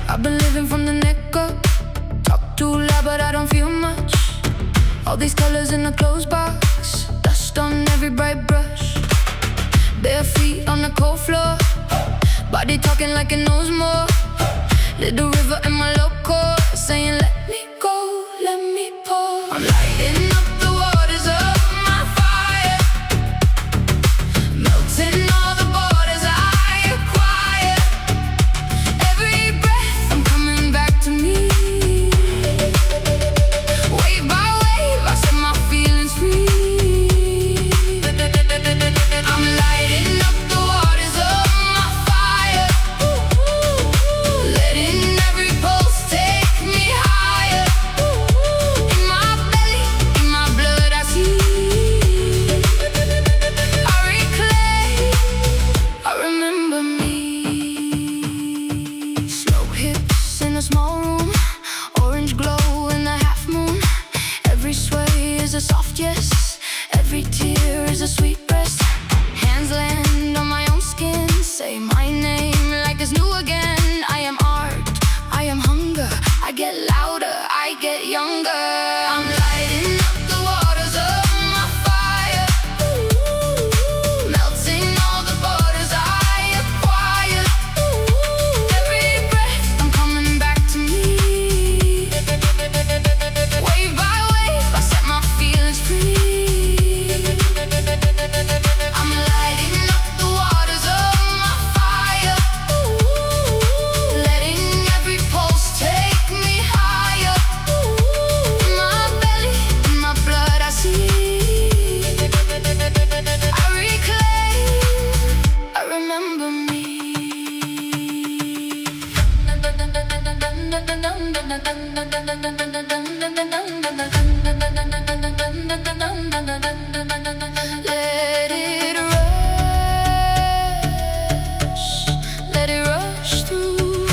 I've been living from the neck up. Talk too loud but I don't feel much. All these colors in a clothes box, dust on every bright brush. Bare feet on the cold floor, body talking like it knows more. Little river in my loco, saying let me go, let me pour. I'm lighting up the waters of my fire, melting all the borders I acquire. Every breath I'm coming back to me. Wave by wave I set my feelings free. I'm lighting up the waters of my fire, letting every pulse take me higher. In my belly, in my blood I see, I reclaim, I remember me. Slow hips in a small room, orange glow in the half moon. Every sway is a soft yes, every tear is a sweet breath. Hands land on my own skin, say my name like it's new again. I am art, I am hunger, I get louder, I get younger. I'm lighting up the waters of my fire, melting all the borders I acquire. Every breath I'm coming back to me. Wave by wave I set my feelings free. I'm lighting up the waters of my fire, letting every pulse take me higher. In my belly, in my blood I see, I reclaim, I remember me. Let it rush through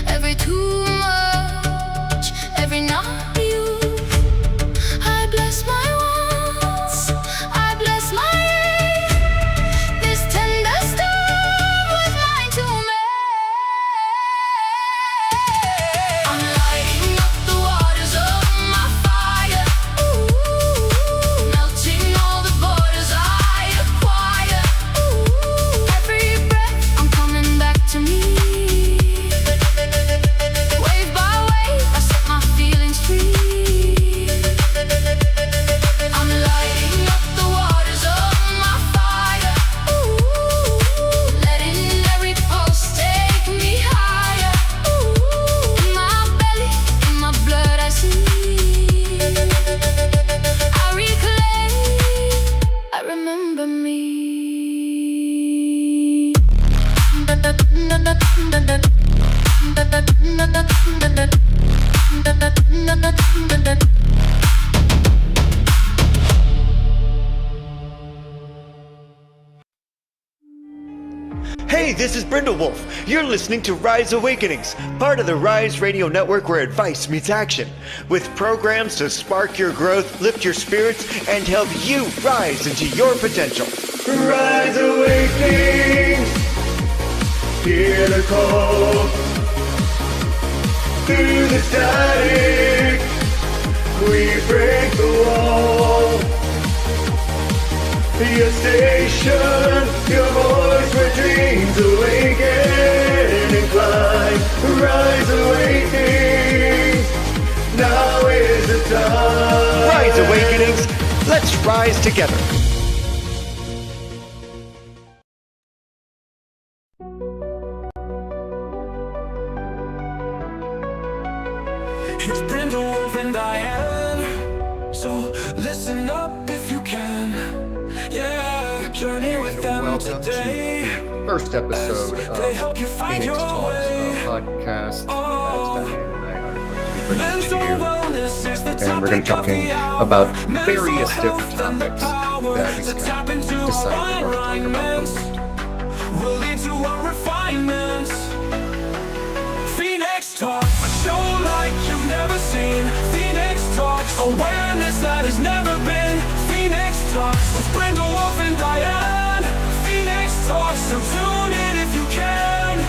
every too much, every not you. I bless my wants, I bless my aim. This tender star was mine to make. I'm lighting up the waters of my fire, melting all the borders I acquire. Every breath I'm coming back to me. Wave by wave I set my feelings free. I'm lighting up the waters of my fire, letting every pulse take me higher. In my belly, in my blood I see, I reclaim, I remember me. Hey, this is Brindlewolf. You're listening to Rise Awakenings, part of the Rise Radio Network where advice meets action, with programs to spark your growth, lift your spirits, and help you rise into your potential. Rise Awakenings, hear the call. Through the static, we break the wall. Your station, your voice where dreams awaken and climb. Rise Awakenings, now is the time. Rise Awakenings, let's rise together. It's Brindlewolf and Diane, so listen up if you can. Yeah, journey with them Welcome today. to the first episode They help you of find Phoenix your Talks way. podcast. Oh. As Diane and I are going to be bringing Mental to you. wellness is the And we're going to be topic of talking the hour. about Mental various different health and the topics power that we to tap into decided we're going to talk about alignment. them alignment. Phoenix Talks, a show like you've never seen. Phoenix Talks, awareness that has never been. Phoenix Talks with Brindlewolf and Diane. Phoenix Talks, so tune in if you can,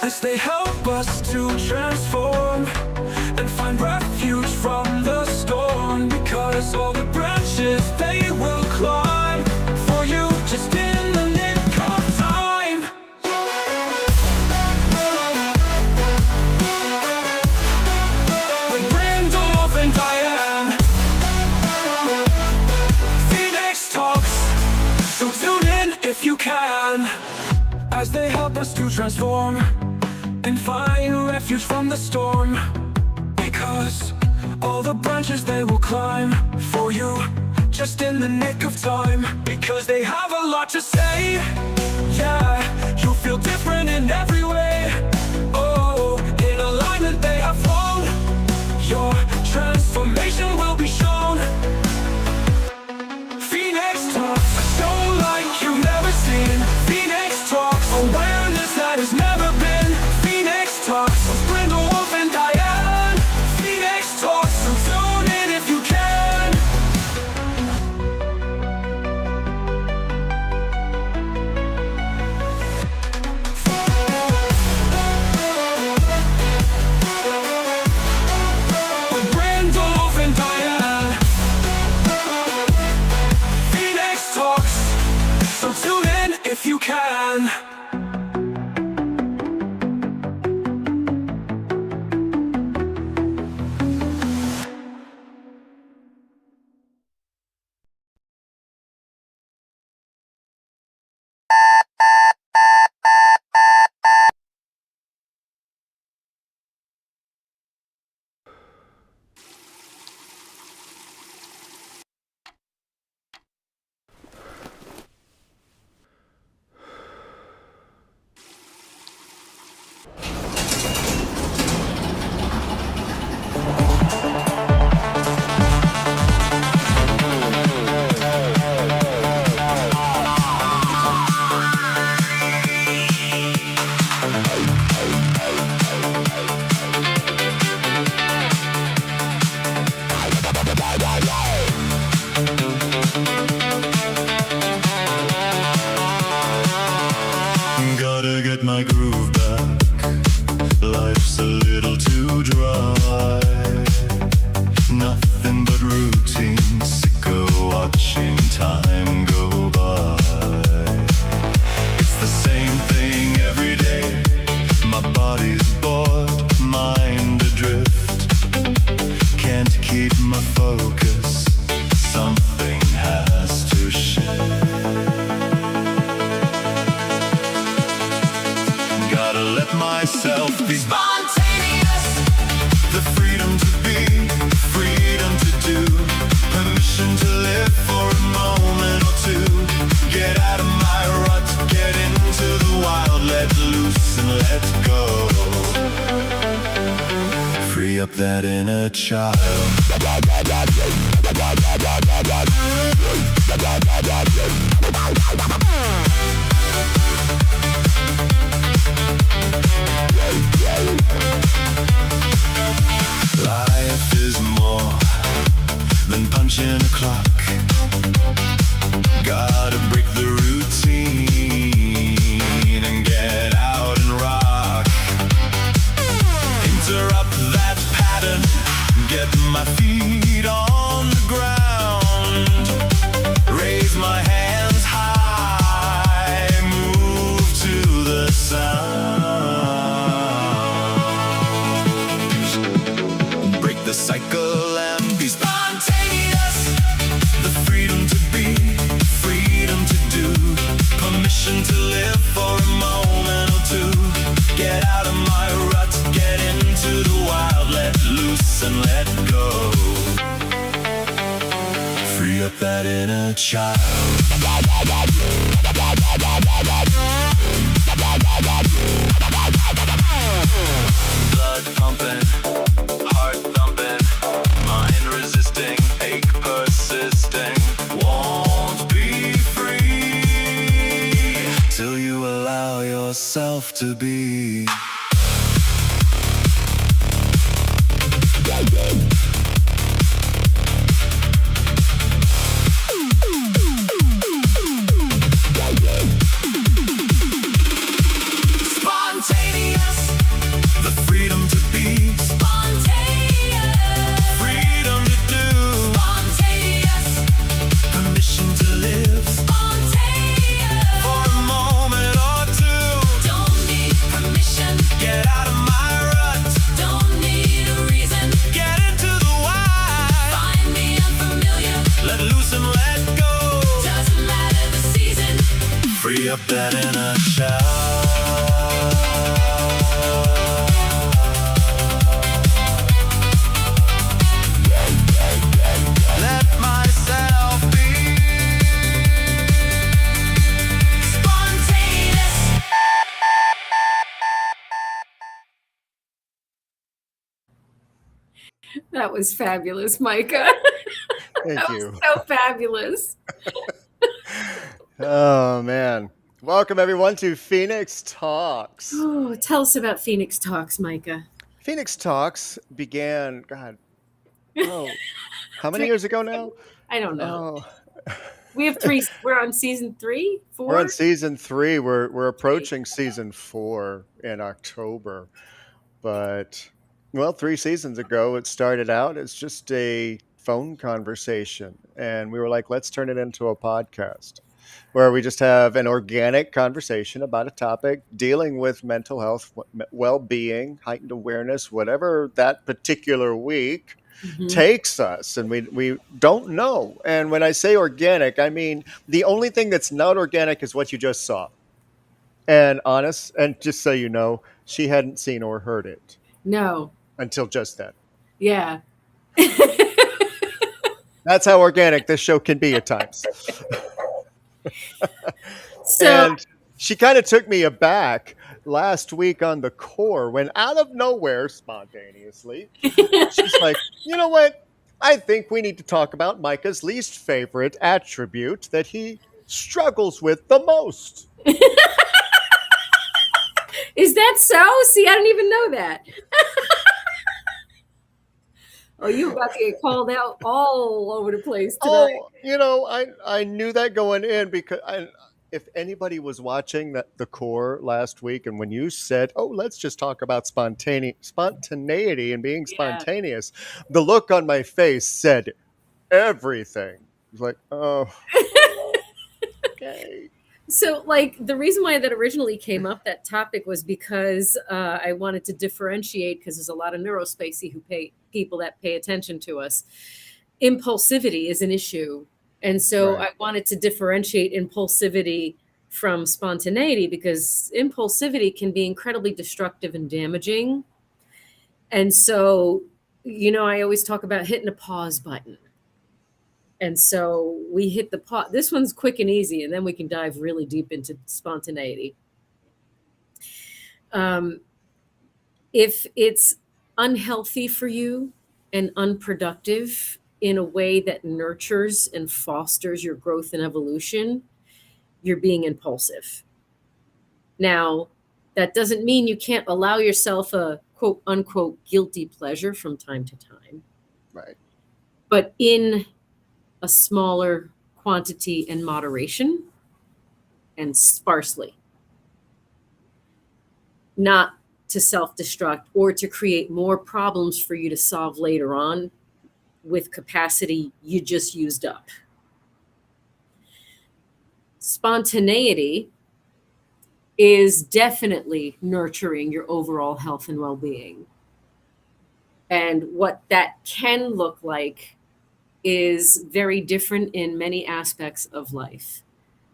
as they help us to transform and find refuge from the storm. Because all the branches they will climb for you, just in the nick of time. With Brindlewolf and Diane, Phoenix Talks, so tune in if you can, as they help us to transform and find refuge from the storm. Because all the branches they will climb for you, just in the nick of time. Because they have a lot to say. Yeah, you'll feel different in every way. Oh, in alignment they have flown. Your transformation will be shown. Phoenix Talks, a show like you've never seen. Phoenix Talks, awareness that has never been. Phoenix Talks with Brindlewolf and Diane. Phoenix Talks, so tune in if you can. With Brindlewolf and Diane, Phoenix Talks, so tune in if you can. Gotta get my groove back. Life's a little too dry. Nothing but routine. Sick of watching time go by. It's the same thing every day. My body's bored, mind adrift. Can't keep my focus. Something has to shift. Gotta let myself be spontaneous. The freedom to be, freedom to do. Permission to live for a moment or two. Get out of my rut, get into the wild. Let loose and let go. Free up that inner child. Life is more than punching a clock. Gotta break the routine and get out and rock. Interrupt that pattern, get my feet on the ground. Raise my hands high, move to the sound. Break the cycle and be spontaneous. The freedom to be, freedom to do. Permission to live for a moment or two. Get out of my rut, get into the wild. Let loose and let go. Free up that inner child. Blood pumping, heart thumping, mind resisting, ache persisting. Won't be free till you allow yourself myself to be. Spontaneous, the freedom to be. Spontaneous, freedom to do. Spontaneous, permission to live. Spontaneous, for a moment or two. Don't need permission. Get out of my rut. Don't need a reason. Get into the why. Find the unfamiliar. Let loose and let go. Doesn't matter the season. Free up that inner child. Let myself be spontaneous. That was fabulous, Micah. Thank That you. was so fabulous. Oh, man. Welcome, everyone, to Phoenix Talks. Oh, tell us about Phoenix Talks, Micah. Phoenix Talks began, God, how many years ago now? I don't know. Oh, We have three. We're on season 3, 4. we're on season 3. We're approaching season 4 in October. But, well, 3 seasons ago, it started out as just a phone conversation. And we were like, let's turn it into a podcast where we just have an organic conversation about a topic dealing with mental health, well-being, heightened awareness, whatever that particular week takes us. And we don't know. And when I say organic, I mean the only thing that's not organic is what you just saw. And honest, and just so you know, she hadn't seen or heard it No. until just then. Yeah. That's how organic this show can be at times. So And she kind of took me aback last week on the core when out of nowhere, spontaneously, she's like, you know what? I think we need to talk about Micah's least favorite attribute that he struggles with the most. is that so? See, I didn't even know that. Oh, you're about to get called out all over the place tonight. Oh, you know, I knew that going in because if anybody was watching the core last week, and when you said, "Oh, let's just talk about spontaneity and being Yeah. spontaneous," the look on my face said everything. It was like, oh, okay. So, like, the reason why that originally came up, that topic, was because I wanted to differentiate, because there's a lot of neurospacey people that pay attention to us. Impulsivity is an issue. And so Right. I wanted to differentiate impulsivity from spontaneity, because impulsivity can be incredibly destructive and damaging. And so, I always talk about hitting a pause button. And so we hit the pause. This one's quick and easy, and then we can dive really deep into spontaneity. If it's unhealthy for you and unproductive in a way that nurtures and fosters your growth and evolution, you're being impulsive. Now, that doesn't mean you can't allow yourself a quote unquote guilty pleasure from time to time, Right. but in a smaller quantity and moderation and sparsely, not to self-destruct or to create more problems for you to solve later on with capacity you just used up. Spontaneity is definitely nurturing your overall health and well-being. And what that can look like is very different in many aspects of life.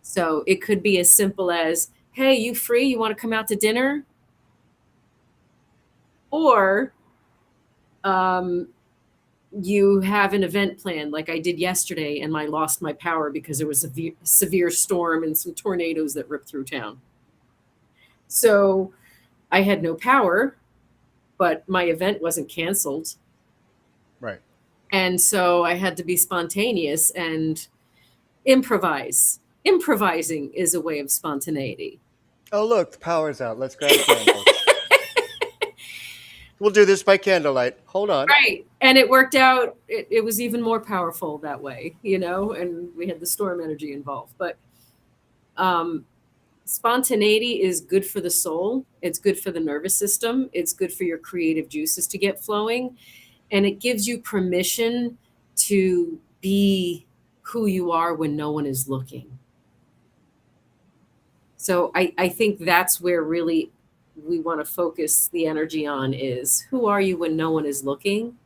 So it could be as simple as, hey, you free? You want to come out to dinner? Or you have an event planned, like I did yesterday, and I lost my power because there was a severe storm and some tornadoes that ripped through town. So I had no power, but my event wasn't canceled. Right. And so I had to be spontaneous and improvise. Improvising is a way of spontaneity. Oh, look, the power's out. Let's grab candles. We'll do this by candlelight. Hold on. Right. And it worked out. It was even more powerful that way, and we had the storm energy involved. But spontaneity is good for the soul. It's good for the nervous system. It's good for your creative juices to get flowing. And it gives you permission to be who you are when no one is looking. So I think that's where really we want to focus the energy on is who are you when no one is looking?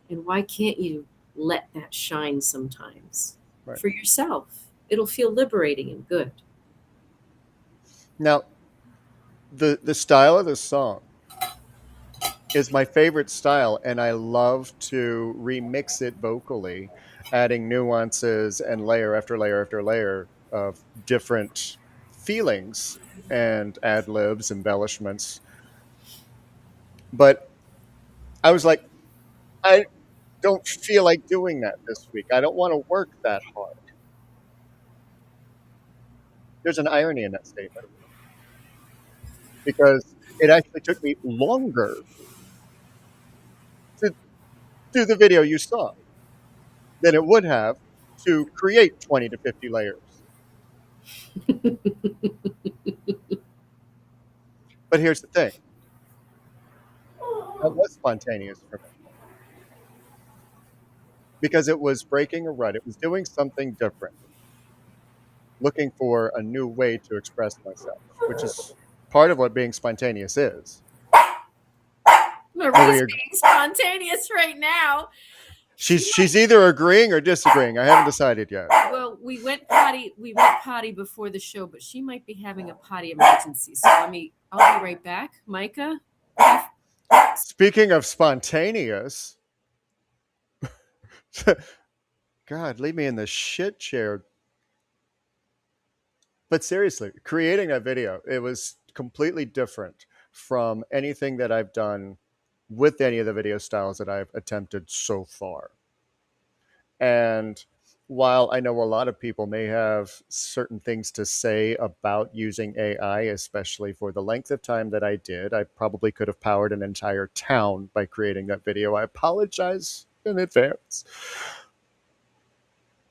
And why can't you let that shine sometimes for yourself? It'll feel liberating and good. Now, the style of this song is my favorite style, and I love to remix it vocally, adding nuances and layer after layer after layer of different feelings and ad libs, embellishments. But I was like, I don't feel like doing that this week. I don't want to work that hard. There's an irony in that statement because it actually took me longer to do the video you saw than it would have to create 20 to 50 layers. But here's the thing. That was spontaneous for me. Because it was breaking a rut. It was doing something different. Looking for a new way to express myself, which is part of what being spontaneous is. Marie's being spontaneous right now. She's either agreeing or disagreeing. I haven't decided yet. Well, we went potty before the show, but she might be having a potty emergency. So I'll be right back. Michka? Speaking of spontaneous, God, leave me in the shit chair. But seriously, creating that video, it was completely different from anything that I've done with any of the video styles that I've attempted so far. And while I know a lot of people may have certain things to say about using AI, especially for the length of time that I did, I probably could have powered an entire town by creating that video. I apologize in advance.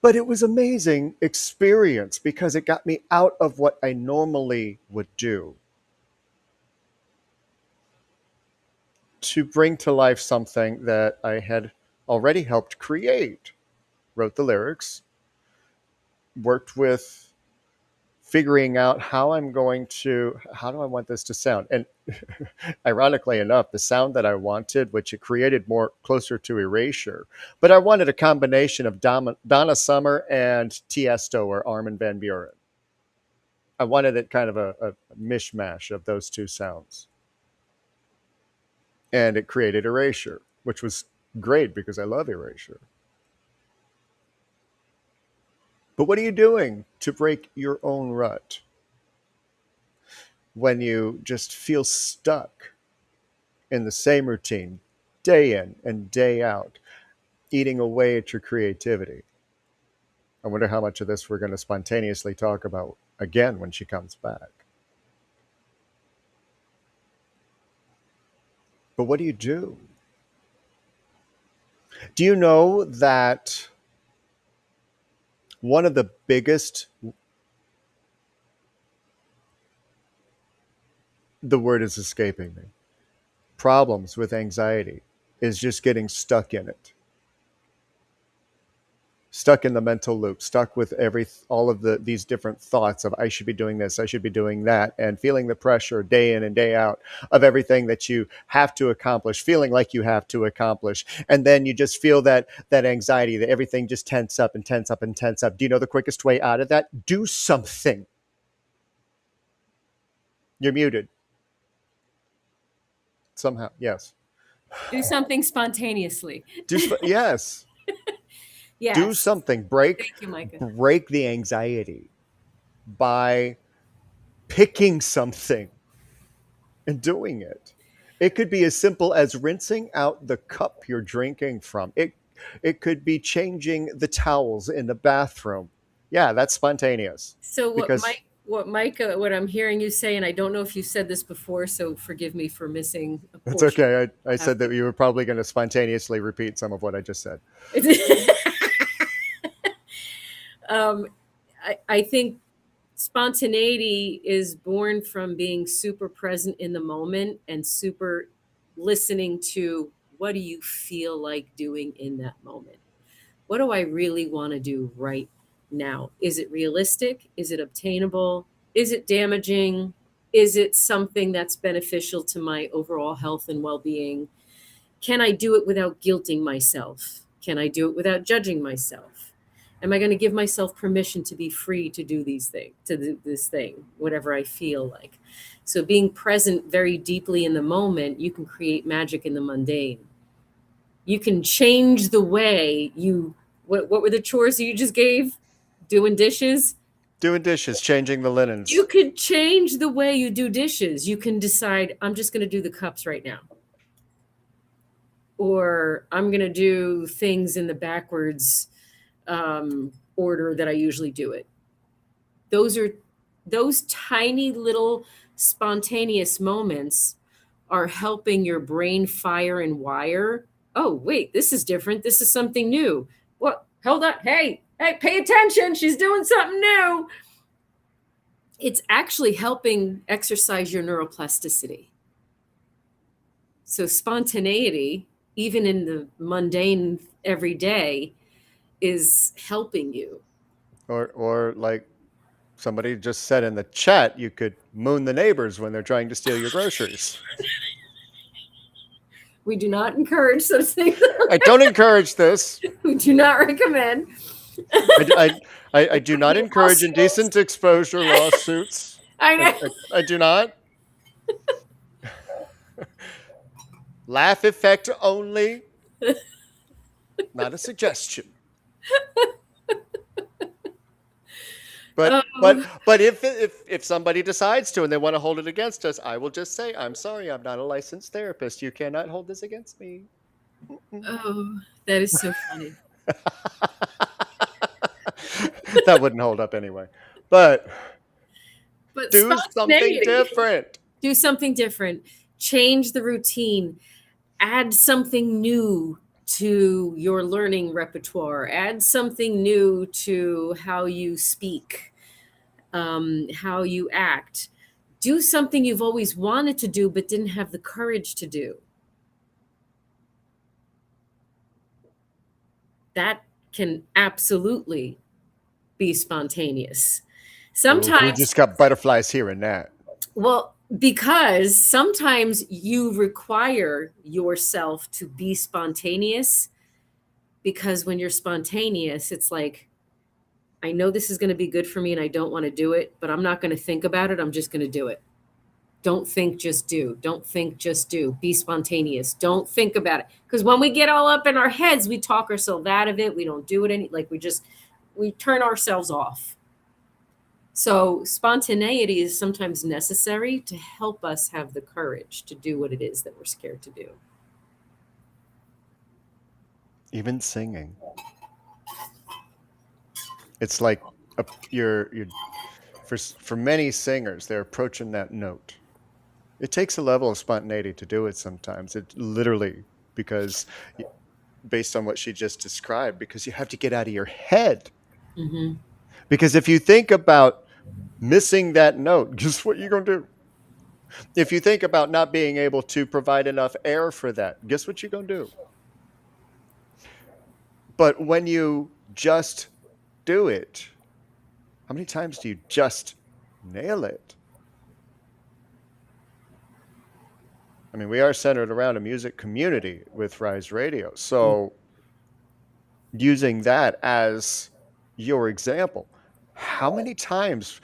But it was amazing experience because it got me out of what I normally would do to bring to life something that I had already helped create. Wrote the lyrics, worked with figuring out how do I want this to sound? And ironically enough, the sound that I wanted, which it created more closer to Erasure, but I wanted a combination of Donna Summer and Tiesto or Armin van Buuren. I wanted it kind of a mishmash of those two sounds. And it created Erasure, which was great because I love Erasure. But what are you doing to break your own rut when you just feel stuck in the same routine, day in and day out, eating away at your creativity? I wonder how much of this we're going to spontaneously talk about again when she comes back. But what do you do? Do you know that one of the biggest, the word is escaping me, problems with anxiety is just getting stuck in it. Stuck in the mental loop, stuck with all of these different thoughts of I should be doing this, I should be doing that, and feeling the pressure day in and day out of everything that you have to accomplish, feeling like you have to accomplish. And then you just feel that anxiety, that everything just tense up and tense up and tense up. Do you know the quickest way out of that? Do something. You're muted. Somehow, yes. Do something spontaneously. Yes. Yes. Do something. Break Thank you, Michka. Break the anxiety by picking something and doing it. It could be as simple as rinsing out the cup you're drinking from. It could be changing the towels in the bathroom. Yeah, that's spontaneous. So what what Micah, what I'm hearing you say, and I don't know if you said this before, so forgive me for missing a That's portion. okay. I said that you were probably going to spontaneously repeat some of what I just said. um, I think spontaneity is born from being super present in the moment and super listening to what do you feel like doing in that moment? What do I really want to do right now? Is it realistic? Is it obtainable? Is it damaging? Is it something that's beneficial to my overall health and well being? Can I do it without guilting myself? Can I do it without judging myself? Am I going to give myself permission to be free to do these things, to do this thing, whatever I feel like? So, being present very deeply in the moment, you can create magic in the mundane. You can change the way you, what were the chores you just gave? Doing dishes? Doing dishes, changing the linens. You could change the way you do dishes. You can decide, I'm just going to do the cups right now. Or I'm going to do things in the backwards order that I usually do it. Those tiny little spontaneous moments are helping your brain fire and wire. Oh, wait, this is different. This is something new. What? Hold on. Hey, pay attention. She's doing something new. It's actually helping exercise your neuroplasticity. So spontaneity, even in the mundane everyday, is helping you. Or like somebody just said in the chat, you could moon the neighbors when they're trying to steal your groceries. We do not encourage such things. I don't encourage this. We do not recommend. I do not encourage indecent exposure lawsuits. I know. I do not. Laugh effect only. Not a suggestion. But if somebody decides to and they want to hold it against us, I will just say, I'm sorry, I'm not a licensed therapist. You cannot hold this against me. Oh, that is so funny. That wouldn't hold up anyway. But do something spontaneity. different. Do something different. Change the routine. Add something new to your learning repertoire. Add something new to how you speak, how you act. Do something you've always wanted to do but didn't have the courage to do. That can absolutely be spontaneous. Sometimes we just got butterflies here and there. Well, because sometimes you require yourself to be spontaneous, because when you're spontaneous, it's like, I know this is going to be good for me and I don't want to do it, but I'm not going to think about it. I'm just going to do it. Don't think, just do. Don't think, just do. Be spontaneous. Don't think about it. Because when we get all up in our heads, we talk ourselves out of it. We don't do it we turn ourselves off. So spontaneity is sometimes necessary to help us have the courage to do what it is that we're scared to do. Even singing. It's like for many singers, they're approaching that note. It takes a level of spontaneity to do it sometimes. It literally, because based on what she just described, because you have to get out of your head. Mm-hmm. Because if you think about missing that note, guess what you're going to do? If you think about not being able to provide enough air for that, guess what you're going to do? But when you just do it, how many times do you just nail it? I mean, we are centered around a music community with Rise Radio. So using that as your example, how many times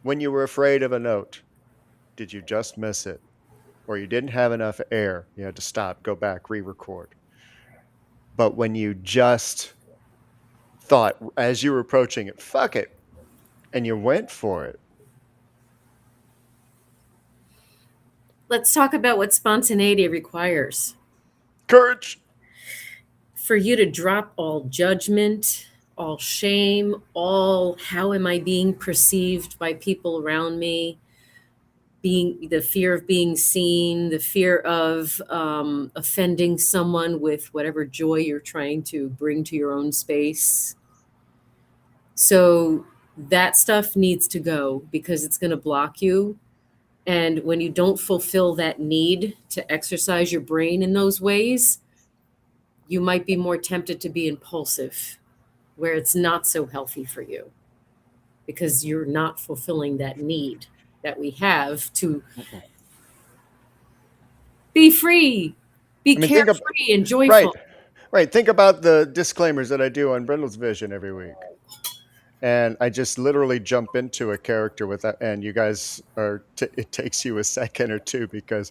when you were afraid of a note did you just miss it? Or you didn't have enough air, you had to stop, go back, re-record. But when you just thought as you were approaching it, fuck it, and you went for it. Let's talk about what spontaneity requires. Courage. For you to drop all judgment, all shame, all how am I being perceived by people around me, being the fear of being seen, the fear of offending someone with whatever joy you're trying to bring to your own space. So that stuff needs to go because it's going to block you. And when you don't fulfill that need to exercise your brain in those ways, you might be more tempted to be impulsive, where it's not so healthy for you because you're not fulfilling that need that we have to be free, be I mean, think of carefree and right, joyful. right. Think about the disclaimers that I do on Brindle's Vision every week. And I just literally jump into a character with that, and you guys are. It takes you a second or two because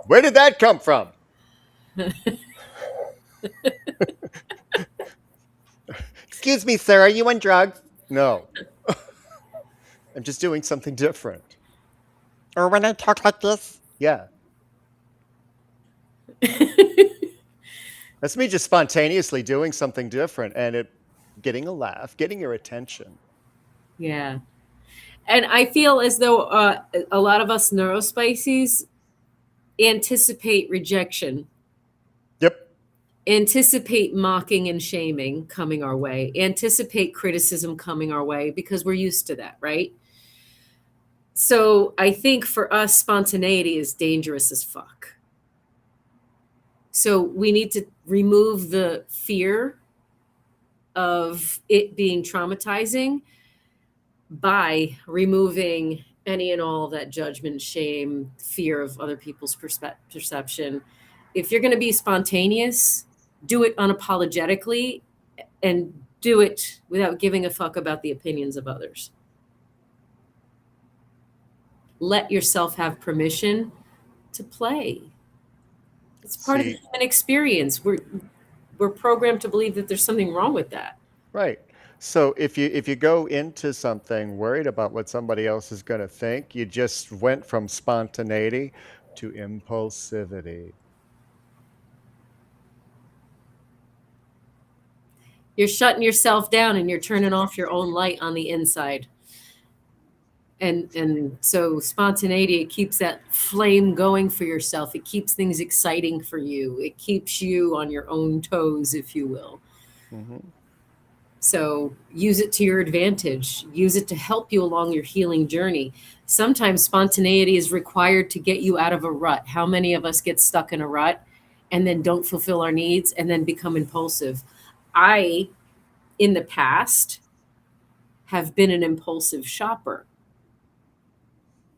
where did that come from? Excuse me, sir. Are you on drugs? No, I'm just doing something different. Or when I talk like this, yeah, that's me just spontaneously doing something different, and it getting a laugh, getting your attention. Yeah. And I feel as though a lot of us neurospices anticipate rejection, Yep. anticipate mocking and shaming coming our way, anticipate criticism coming our way because we're used to that, right? So I think for us, spontaneity is dangerous as fuck. So we need to remove the fear of it being traumatizing by removing any and all of that judgment, shame, fear of other people's perception. If you're going to be spontaneous, do it unapologetically and do it without giving a fuck about the opinions of others. Let yourself have permission to play. It's part of the See, human experience. We're programmed to believe that there's something wrong with that. right. So if you go into something worried about what somebody else is going to think, you just went from spontaneity to impulsivity. You're shutting yourself down and you're turning off your own light on the inside. And so spontaneity, it keeps that flame going for yourself. It keeps things exciting for you. It keeps you on your own toes, if you will. Mm-hmm. So use it to your advantage. Use it to help you along your healing journey. Sometimes spontaneity is required to get you out of a rut. How many of us get stuck in a rut and then don't fulfill our needs and then become impulsive? I, in the past, have been an impulsive shopper.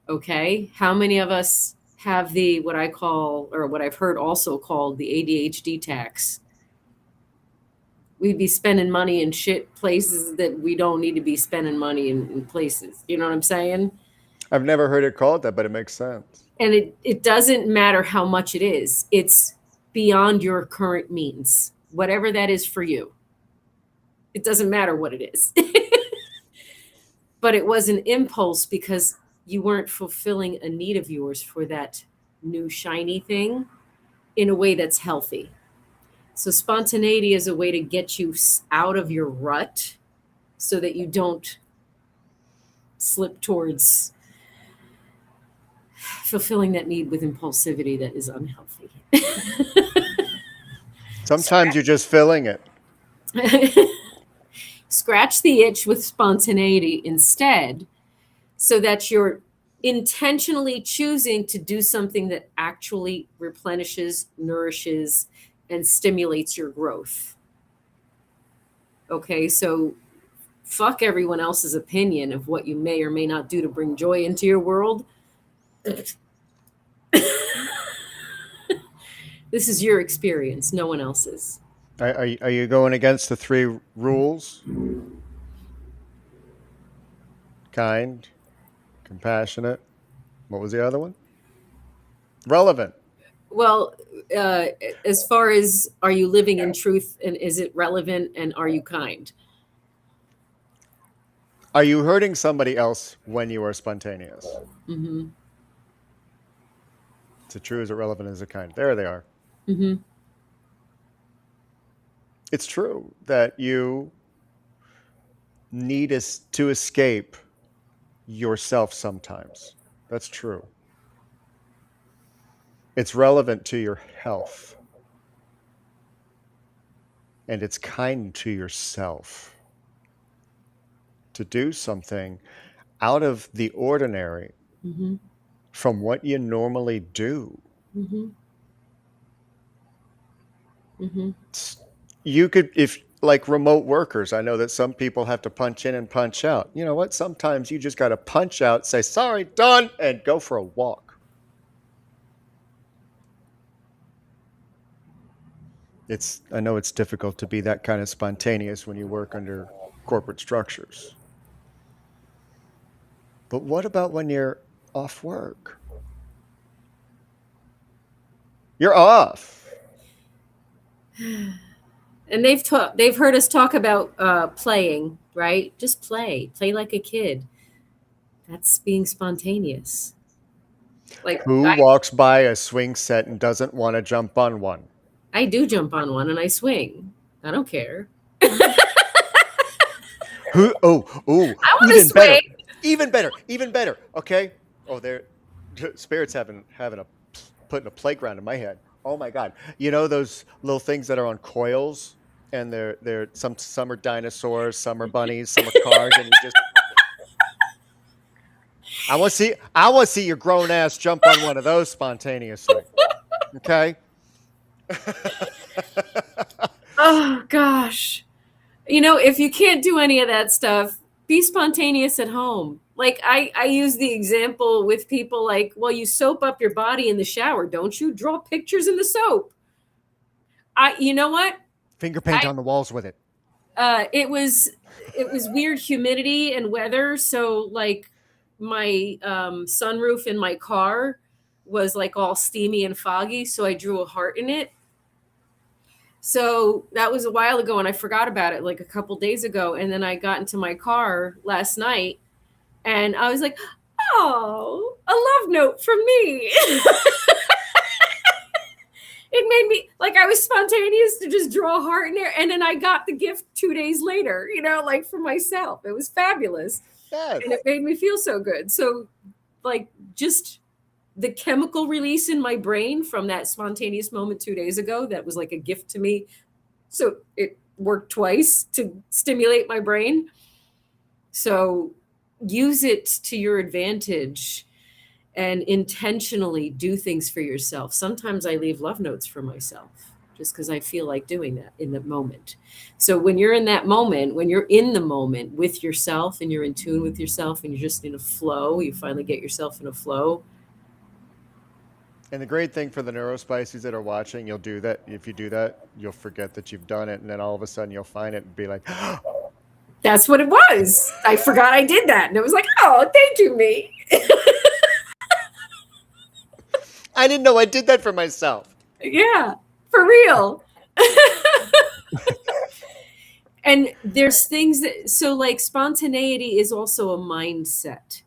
Okay. How many of us have the, what I call, or what I've heard also called the ADHD tax? We'd be spending money in shit places that we don't need to be spending money in places. You know what I'm saying? I've never heard it called that, but it makes sense. And it doesn't matter how much it is. It's beyond your current means, whatever that is for you. It doesn't matter what it is. But it was an impulse because you weren't fulfilling a need of yours for that new shiny thing in a way that's healthy. So spontaneity is a way to get you out of your rut so that you don't slip towards fulfilling that need with impulsivity that is unhealthy. Sometimes you're just filling it. Scratch the itch with spontaneity instead, so that you're intentionally choosing to do something that actually replenishes, nourishes, and stimulates your growth. Okay, so fuck everyone else's opinion of what you may or may not do to bring joy into your world. This is your experience, no one else's. Are you going against the 3 rules? Kind, compassionate. What was the other one? Relevant. Well, as far as are you living in truth and is it relevant and are you kind? Are you hurting somebody else when you are spontaneous? Mm-hmm. Is it true? Is it relevant? Is it kind? There they are. Mm-hmm. It's true that you need is to escape yourself sometimes. That's true. It's relevant to your health. And it's kind to yourself to do something out of the ordinary from what you normally do. You could, if like remote workers, I know that some people have to punch in and punch out. You know what? Sometimes you just got to punch out, say, sorry, done, and go for a walk. I know it's difficult to be that kind of spontaneous when you work under corporate structures. But what about when you're off work? You're off. And they've heard us talk about playing, right? Just play like a kid. That's being spontaneous. Like, who walks by a swing set and doesn't want to jump on one? I do jump on one and I swing. I don't care. Who? Oh, even better. Okay. Oh, there, spirits having putting a playground in my head. Oh my God! You know those little things that are on coils, and they're some are dinosaurs, some are bunnies, some are cars, and you just. I want to see your grown ass jump on one of those spontaneously. Okay. Oh gosh. If you can't do any of that stuff, be spontaneous at home. Like I use the example with people like, well, you soap up your body in the shower, don't you? Draw pictures in the soap. You know what? Finger paint on the walls with it. It was weird humidity and weather. So like my sunroof in my car was like all steamy and foggy. So I drew a heart in it. So that was a while ago and I forgot about it like a couple days ago. And then I got into my car last night and I was like, oh, a love note from me. It made me like I was spontaneous to just draw a heart in there. And then I got the gift 2 days later, like for myself. It was fabulous. Yes. And it made me feel so good. So like just the chemical release in my brain from that spontaneous moment 2 days ago, that was like a gift to me. So it worked twice to stimulate my brain. So use it to your advantage and intentionally do things for yourself. Sometimes I leave love notes for myself just because I feel like doing that in the moment. So when you're in that moment, when you're in the moment with yourself and you're in tune with yourself and you're just in a flow, you finally get yourself in a flow. And the great thing for the neurospices that are watching, you'll do that. If you do that, you'll forget that you've done it. And then all of a sudden you'll find it and be like, that's what it was. I forgot I did that. And it was like, oh, thank you, me. I didn't know I did that for myself. Yeah, for real. And there's things so like spontaneity is also a mindset.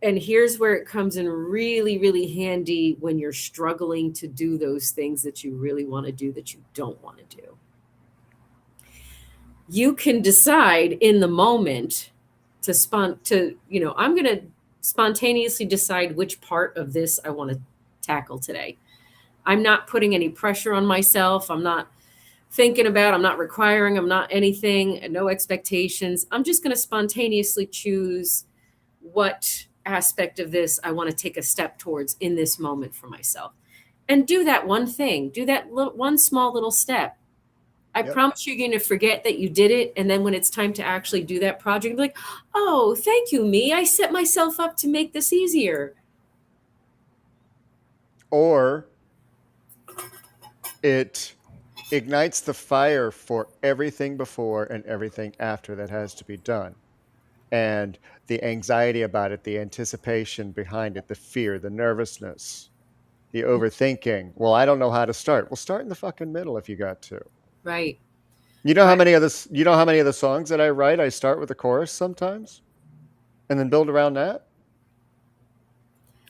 And here's where it comes in really, really handy when you're struggling to do those things that you really want to do that you don't want to do. You can decide in the moment I'm going to spontaneously decide which part of this I want to tackle today. I'm not putting any pressure on myself. I'm not thinking about, I'm not requiring, I'm not anything, no expectations. I'm just going to spontaneously choose what aspect of this I want to take a step towards in this moment for myself. And do that one thing, do that one small little step. I promise you're going to forget that you did it. And then when it's time to actually do that project, be like, oh, thank you, me. I set myself up to make this easier. Or it ignites the fire for everything before and everything after that has to be done. And the anxiety about it, the anticipation behind it, the fear, the nervousness, the overthinking. Well, I don't know how to start. Well, start in the fucking middle if you got to. Right. You know how many of the songs that I write, I start with the chorus sometimes and then build around that?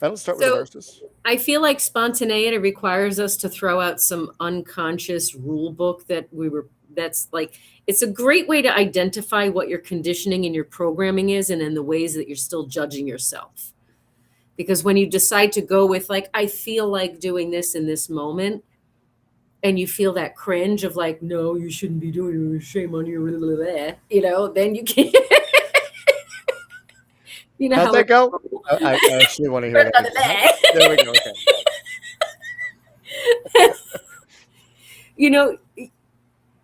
I don't start with the verses. I feel like spontaneity requires us to throw out some unconscious rule book that we were That's like, it's a great way to identify what your conditioning and your programming is, and in the ways that you're still judging yourself. Because when you decide to go with like, I feel like doing this in this moment, and you feel that cringe of like, no, you shouldn't be doing it, shame on you, blah, blah, blah, you know, then you can't. You know How'd how that go? I actually want to hear that. There we go. Okay. you know,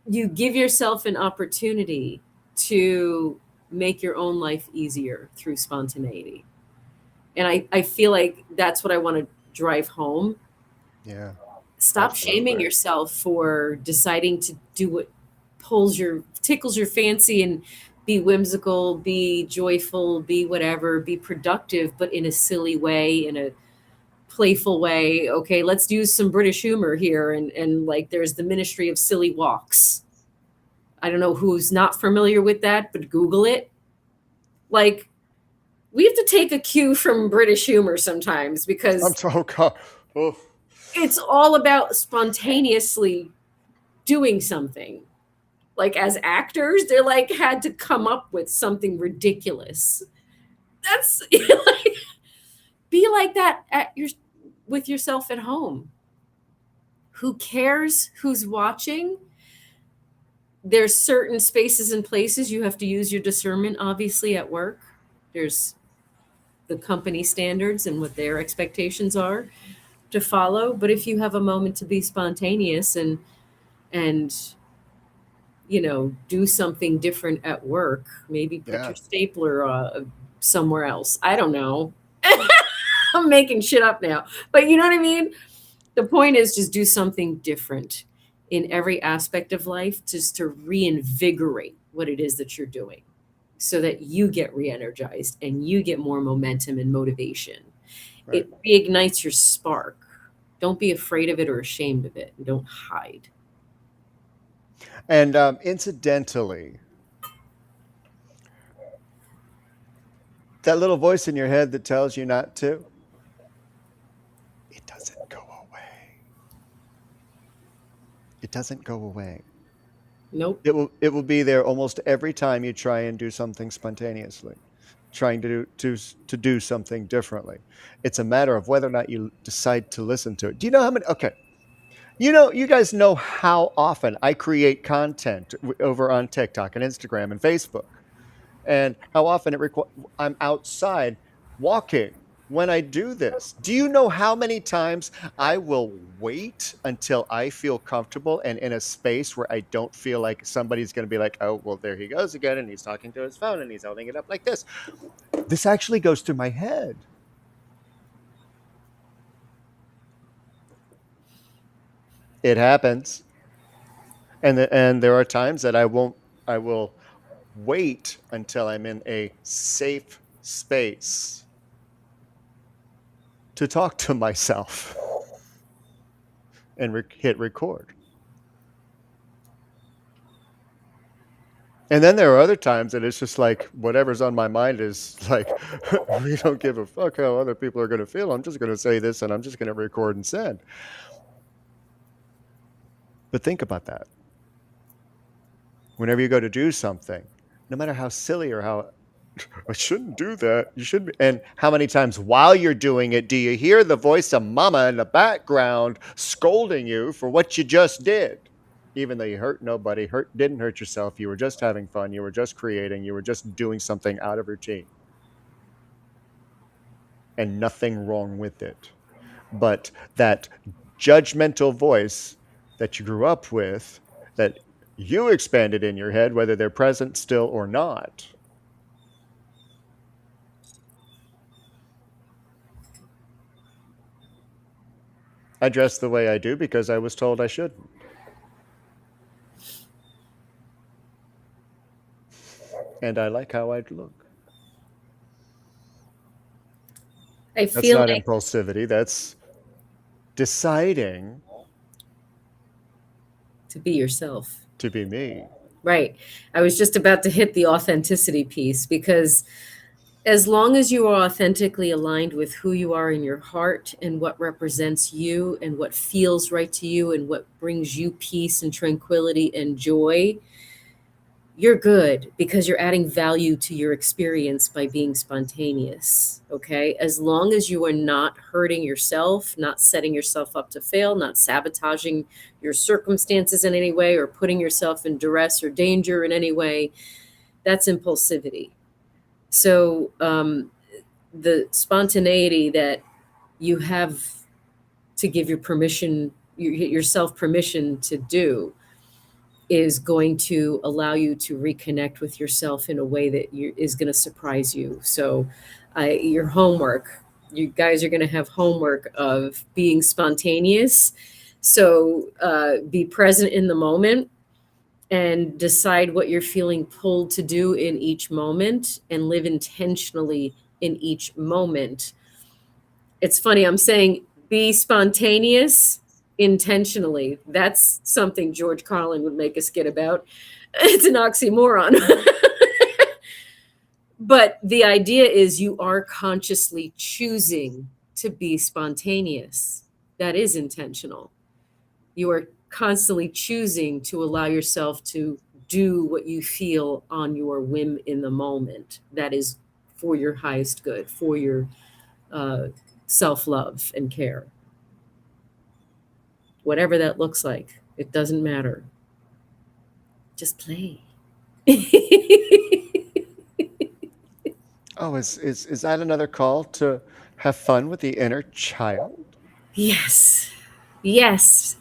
you give yourself an opportunity to make your own life easier through spontaneity. And I feel like that's what I want to drive home. Yeah. Stop Absolutely. shaming yourself for deciding to do what tickles your fancy, and be whimsical, be joyful, be whatever, be productive, but in a silly way, in a playful way. Okay, let's use some British humor here. And like, there's the Ministry of Silly Walks. I don't know who's not familiar with that, but Google it. Like, we have to take a cue from British humor sometimes, because I'm so oh. it's all about spontaneously doing something. Like, as actors, they're like, had to come up with something ridiculous. That's like, be like that with yourself at home. Who cares who's watching? There's certain spaces and places you have to use your discernment, obviously, at work. There's the company standards and what their expectations are to follow. But if you have a moment to be spontaneous and you know, do something different at work, maybe put Yeah. your stapler somewhere else. I don't know. I'm making shit up now, but you know what I mean? The point is, just do something different in every aspect of life, just to reinvigorate what it is that you're doing, so that you get re-energized and you get more momentum and motivation. Right. It reignites your spark. Don't be afraid of it or ashamed of it. Don't hide. And incidentally, that little voice in your head that tells you not to, it doesn't go away. It doesn't go away. Nope. It will be there almost every time you try and do something spontaneously, trying to do something differently. It's a matter of whether or not you decide to listen to it. Do you know how many? Okay. You guys know how often I create content over on TikTok and Instagram and Facebook, and how often I'm outside walking when I do this. Do you know how many times I will wait until I feel comfortable and in a space where I don't feel like somebody's going to be like, oh, well, there he goes again, and he's talking to his phone and he's holding it up like this. This actually goes through my head. It happens. And there are times that I will wait until I'm in a safe space to talk to myself and hit record. And then there are other times that it's just like whatever's on my mind is like, we don't give a fuck how other people are going to feel. I'm just going to say this and I'm just going to record and send. But think about that. Whenever you go to do something, no matter how silly or how I shouldn't do that, you shouldn't be. And how many times while you're doing it do you hear the voice of mama in the background scolding you for what you just did? Even though you hurt nobody, didn't hurt yourself, you were just having fun, you were just creating, you were just doing something out of routine. And nothing wrong with it. But that judgmental voice that you grew up with, that you expanded in your head, whether they're present still or not. I dress the way I do because I was told I shouldn't. And I like how I look. I That's feel not like impulsivity. That's deciding to be yourself. to be me. Right. I was just about to hit the authenticity piece, because as long as you are authentically aligned with who you are in your heart and what represents you and what feels right to you and what brings you peace and tranquility and joy, you're good because you're adding value to your experience by being spontaneous. Okay. As long as you are not hurting yourself, not setting yourself up to fail, not sabotaging your circumstances in any way or putting yourself in duress or danger in any way, that's impulsivity. So, the spontaneity that you have to give yourself permission to do is going to allow you to reconnect with yourself in a way that is going to surprise you. So, your homework, you guys are going to have homework of being spontaneous. So, be present in the moment and decide what you're feeling pulled to do in each moment and live intentionally in each moment. It's funny, I'm saying be spontaneous intentionally. That's something George Carlin would make a skit about. It's an oxymoron. But the idea is you are consciously choosing to be spontaneous. That is intentional. You are constantly choosing to allow yourself to do what you feel on your whim in the moment. That is for your highest good, for your self-love and care. Whatever that looks like, it doesn't matter. Just play. Oh, is that another call to have fun with the inner child? Yes. Yes.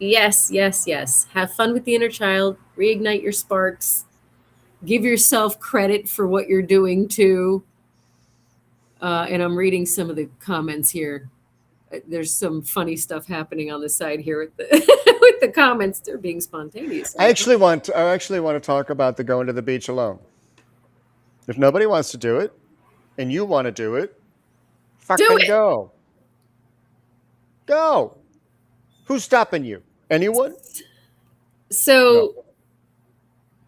Yes, yes, yes. Have fun with the inner child. Reignite your sparks. Give yourself credit for what you're doing too. And I'm reading some of the comments here. There's some funny stuff happening on the side here with the with the comments. They're being spontaneous. I actually want to talk about the going to the beach alone. If nobody wants to do it, and you want to do it, fucking it. go. Go. Who's stopping you? Anyone? So No.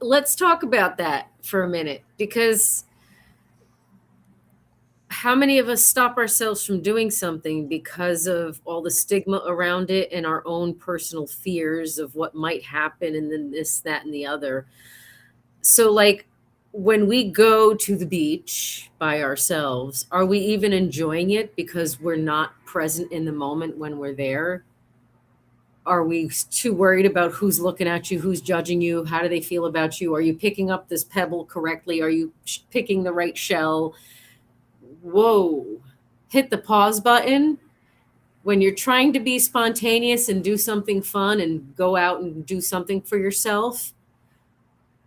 let's talk about that for a minute, because how many of us stop ourselves from doing something because of all the stigma around it and our own personal fears of what might happen and then this, that, and the other? So, like, when we go to the beach by ourselves, are we even enjoying it because we're not present in the moment when we're there? Are we too worried about who's looking at you, who's judging you, how do they feel about you? Are you picking up this pebble correctly? Are you picking the right shell? Whoa, hit the pause button. When you're trying to be spontaneous and do something fun and go out and do something for yourself,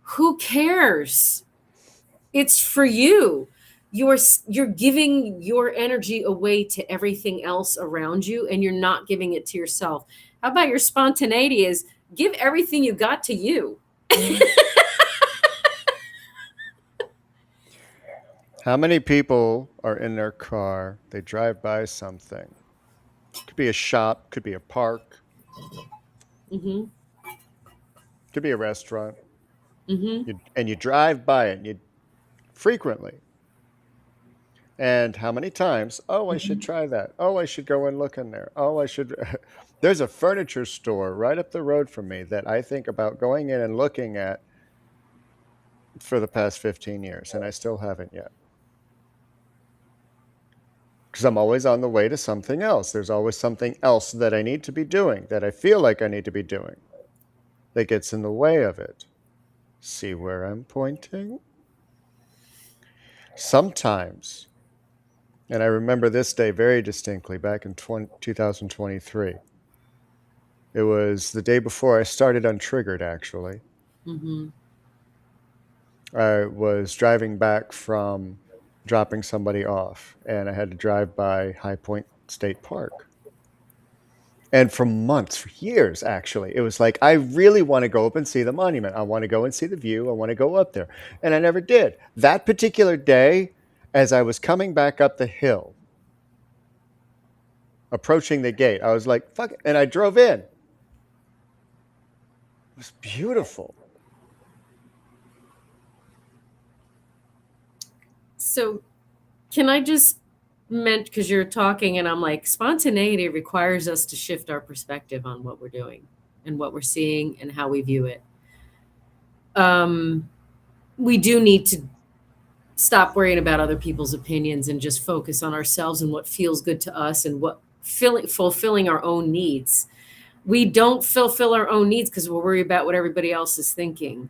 who cares? It's for you. You're giving your energy away to everything else around you, and you're not giving it to yourself. How about your spontaneity is give everything you got to you? How many people are in their car, they drive by something? Could be a shop, could be a park, Mm-hmm. could be a restaurant. Mm-hmm. And you drive by it, you frequently. And how many times? Oh, I should try that. Oh, I should go and look in there. Oh, I should. There's a furniture store right up the road from me that I think about going in and looking at for the past 15 years, and I still haven't yet. Because I'm always on the way to something else. There's always something else that I need to be doing, that I feel like I need to be doing, that gets in the way of it. See where I'm pointing? Sometimes, and I remember this day very distinctly back in 2023. It was the day before I started Untriggered, actually. Mm-hmm. I was driving back from dropping somebody off, and I had to drive by High Point State Park. And for months, for years, actually, it was like, I really want to go up and see the monument. I want to go and see the view. I want to go up there. And I never did. That particular day, as I was coming back up the hill, approaching the gate, I was like, fuck it. And I drove in. It was beautiful. So Can I just mention, because you're talking and I'm like, spontaneity requires us to shift our perspective on what we're doing and what we're seeing and how we view it. We do need to stop worrying about other people's opinions and just focus on ourselves and what feels good to us and what fulfilling our own needs. We don't fulfill our own needs because we're worried about what everybody else is thinking.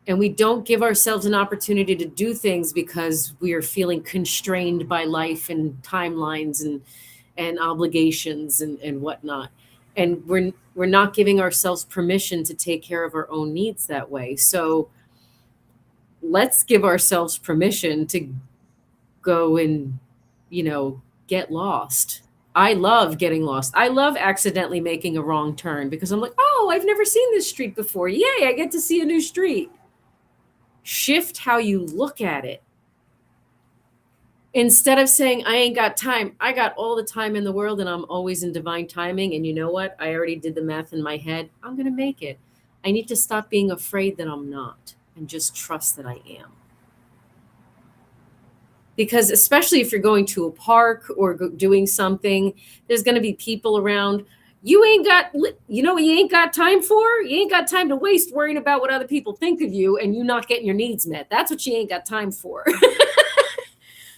And we don't give ourselves an opportunity to do things because we are feeling constrained by life and timelines and obligations and whatnot. And we're not giving ourselves permission to take care of our own needs that way. So let's give ourselves permission to go and, get lost. I love getting lost. I love accidentally making a wrong turn because I'm like, oh, I've never seen this street before. Yay, I get to see a new street. Shift how you look at it. Instead of saying, I ain't got time, I got all the time in the world and I'm always in divine timing. And you know what? I already did the math in my head. I'm going to make it. I need to stop being afraid that I'm not and just trust that I am. Because especially if you're going to a park or doing something, there's going to be people around. You ain't got, what you ain't got time for? You ain't got time to waste worrying about what other people think of you and you not getting your needs met. That's what you ain't got time for.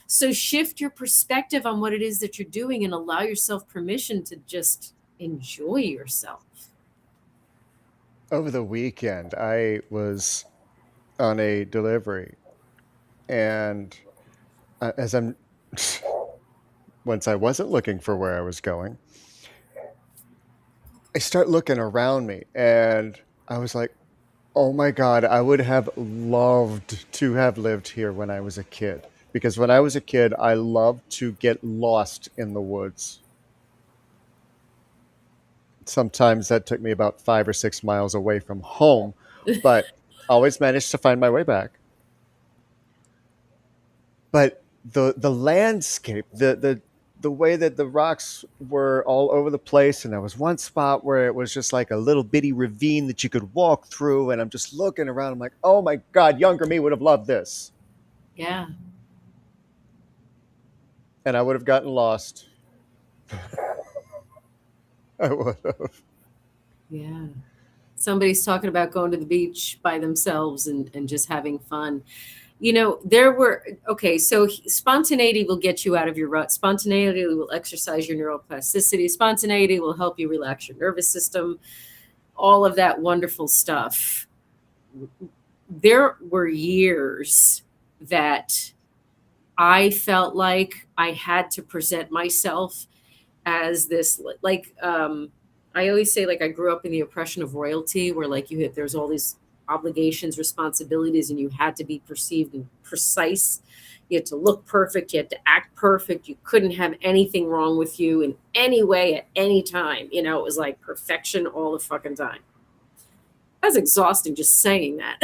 So shift your perspective on what it is that you're doing and allow yourself permission to just enjoy yourself. Over the weekend, I was on a delivery, and once I wasn't looking for where I was going, I start looking around me, and I was like, oh my God, I would have loved to have lived here when I was a kid. Because when I was a kid, I loved to get lost in the woods. Sometimes that took me about 5 or 6 miles away from home, but always managed to find my way back. But the landscape, the way that the rocks were all over the place, and there was one spot where it was just like a little bitty ravine that you could walk through, and I'm just looking around, I'm like, oh my God, younger me would have loved this. Yeah. And I would have gotten lost. I would have. Yeah. Somebody's talking about going to the beach by themselves and just having fun. So spontaneity will get you out of your rut. Spontaneity will exercise your neuroplasticity. Spontaneity will help you relax your nervous system. All of that wonderful stuff. There were years that I felt like I had to present myself as this, I always say, I grew up in the oppression of royalty, where there's all these obligations, responsibilities, and you had to be perceived and precise. You had to look perfect. You had to act perfect. You couldn't have anything wrong with you in any way at any time. It was like perfection all the fucking time. That's exhausting just saying that.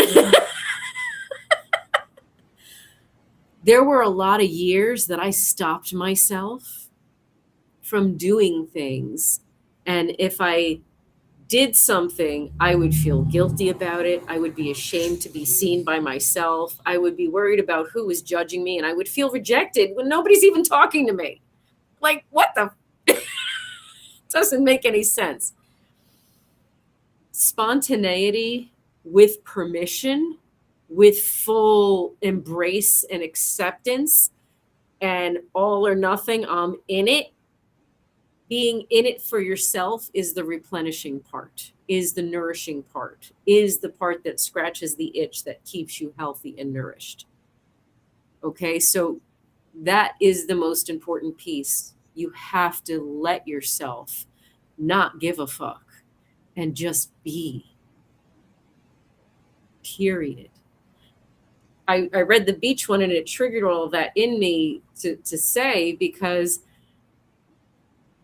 There were a lot of years that I stopped myself from doing things. And if I did something, I would feel guilty about it. I would be ashamed to be seen by myself. I would be worried about who was judging me, and I would feel rejected when nobody's even talking to me. Like, what the? Doesn't make any sense. Spontaneity with permission, with full embrace and acceptance, and all or nothing, I'm in it. Being in it for yourself is the replenishing part, is the nourishing part, is the part that scratches the itch that keeps you healthy and nourished. Okay, so that is the most important piece. You have to let yourself not give a fuck and just be. Period. I read the beach one and it triggered all of that in me to say, because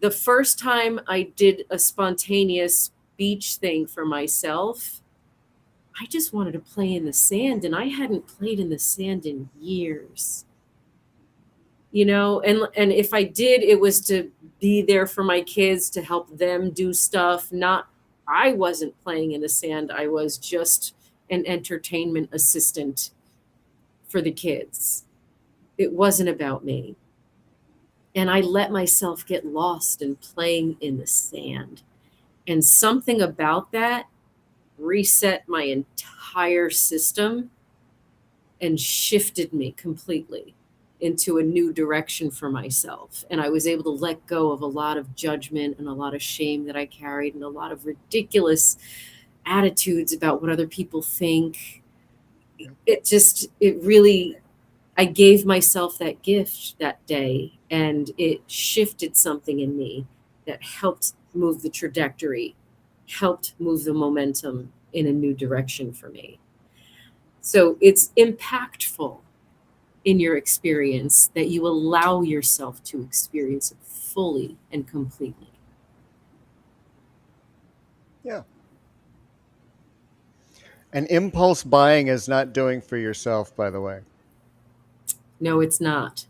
the first time I did a spontaneous beach thing for myself, I just wanted to play in the sand, and I hadn't played in the sand in years. And if I did, it was to be there for my kids, to help them do stuff. I wasn't playing in the sand. I was just an entertainment assistant for the kids. It wasn't about me. And I let myself get lost in playing in the sand. And something about that reset my entire system and shifted me completely into a new direction for myself. And I was able to let go of a lot of judgment and a lot of shame that I carried and a lot of ridiculous attitudes about what other people think. It really, I gave myself that gift that day, and it shifted something in me that helped move the trajectory, helped move the momentum in a new direction for me. So it's impactful in your experience that you allow yourself to experience it fully and completely. Yeah. And impulse buying is not doing for yourself, by the way. No, it's not.